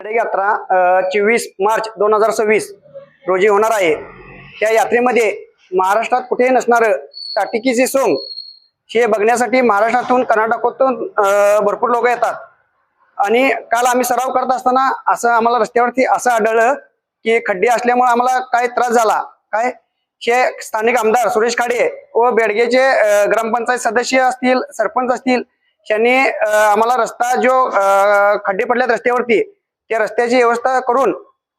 यात्रा 24 मार्च 2026 रोजी होणार आहे। त्या यात्रेमध्ये महाराष्ट्रात कुठेही नसणारं ताटिकीचे सोंग हे बघण्यासाठी महाराष्ट्रातून कर्नाटकातून भरपूर लोक येतात। आणि काल आम्ही सराव करत असताना असं आम्हाला रस्त्यावरती असं आढळलं की खड्डे असल्यामुळे आम्हाला काय त्रास झाला। काय हे स्थानिक आमदार सुरेश खाडे व बेडगेचे ग्रामपंचायत सदस्य असतील, सरपंच असतील, त्यांनी आम्हाला रस्ता जो खड्डे पडल्यात रस्त्यावरती त्या रस्त्याची व्यवस्था करून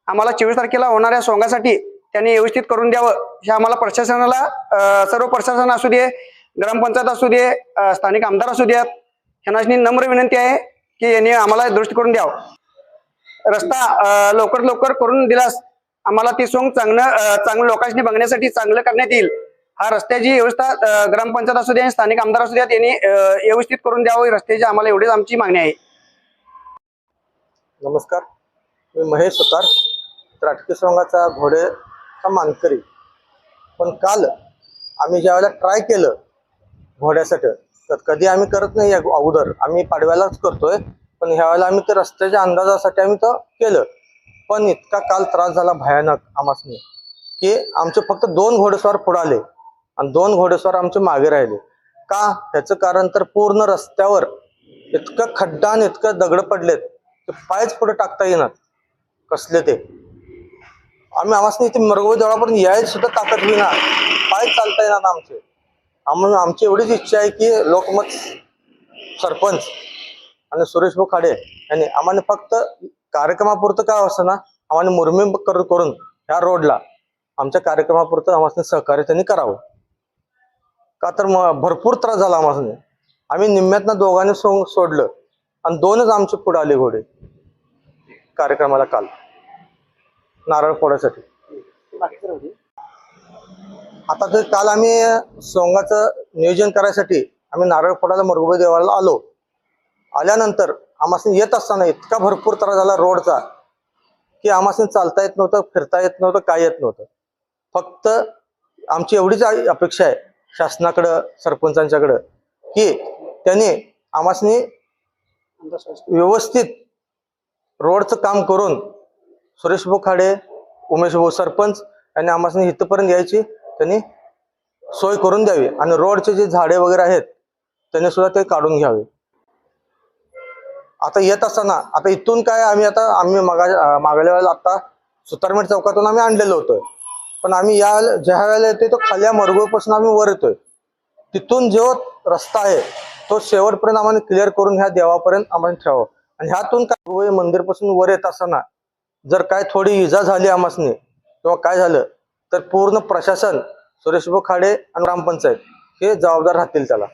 आम्हाला 24 तारखेला होणाऱ्या सोंगासाठी त्यांनी व्यवस्थित करून द्यावं हे आम्हाला प्रशासनाला सर्व प्रशासन असू दे, ग्रामपंचायत असू दे, स्थानिक आमदार असू द्यात, यांना नम्र विनंती आहे की यांनी आम्हाला दुरुस्त करून द्यावं। रस्ता लवकर करून दिलास आम्हाला ती सोंग चांगलं लोकांनी बघण्यासाठी चांगलं करण्यात येईल। हा रस्त्याची व्यवस्था ग्रामपंचायत असू दे, स्थानिक आमदार असू द्यात, यांनी व्यवस्थित करून द्यावं रस्त्याची आम्हाला एवढीच आमची मागणी आहे। नमस्कार, मी महेश सुतार, त्राटकी सोंगाचा घोडेचा मानकरी। पण काल आम्ही ज्यावेळेला ट्राय केलं घोड्यासाठी, तर कधी आम्ही करत नाही अगोदर, आम्ही पाडव्यालाच करतोय, पण ह्यावेळेला आम्ही ते रस्त्याच्या अंदाजासाठी आम्ही तर केलं। पण इतका काल त्रास झाला भयानक आम्हासनी की आमचे फक्त 2 घोडेस्वार पुढे आले आणि 2 घोडेस्वार आमचे मागे राहिले। का? ह्याचं कारण तर पूर्ण रस्त्यावर इतकं खड्डा आणि इतकं दगड पडलेत ते पायच पुढे टाकता येणार कसले ते। आम्हासनी इथे मरगो देवळापर्यंत यायला सुद्धा ताकद होईना, पाय चालता येणार आमचे। आमची एवढीच इच्छा आहे की लोकमत सरपंच आणि सुरेश भाऊ खाडे यांनी आम्हाला फक्त कार्यक्रमापुरतं काय असं ना, आम्हाला मुरमी करून ह्या रोडला आमच्या कार्यक्रमापुरतं आम्हाला सहकार्य त्यांनी करावं। का तर भरपूर त्रास झाला आम्हाला। आम्ही निम्म्यातनं दोघांनी सोडलं आणि 2च आमचे पुढे आले घोडे कार्यक्रमाला काल नारळ फोडायसाठी। आता तर काल आम्ही सोंगाचं नियोजन करायसाठी आम्ही नारळ फोडायला मरगुबे देवाला आलो। आल्यानंतर आम्हाला येत असताना इतका भरपूर त्रास झाला रोडचा की आम्हाला चालता येत नव्हतं, फिरता येत नव्हतं, काय येत नव्हतं। फक्त आमची एवढीच अपेक्षा आहे शासनाकडं, सरपंचांच्याकडं की त्यांनी आम्हाला व्यवस्थित रोडचं काम करून सुरेश भाऊ खाडे, उमेश भाऊ सरपंच यांनी आम्हाला इथपर्यंत यायची त्यांनी सोय करून द्यावी आणि रोडचे जे झाडे वगैरे आहेत त्यांनी सुद्धा ते काढून घ्यावे। आता येत असताना आता इथून काय आम्ही मागल्या वेळेला आता सुतारमेट चौकातून आम्ही आणलेलो होतो, पण आम्ही ज्या वेळेला येतोय तो खाल्या मरगुळपासून आम्ही वर येतोय, तिथून जो रस्ता आहे तो शेवटपर्यंत आम्हाला क्लिअर करून ह्या देवापर्यंत आम्हाला ठेवावं। आणि ह्यातून काय मंदिरपासून वर येत असताना जर काय थोडी इजा झाली आम्हासनी किंवा काय झालं तर पूर्ण प्रशासन, सुरेश भाऊ खाडे आणि ग्रामपंचायत हे जबाबदार राहतील त्याला।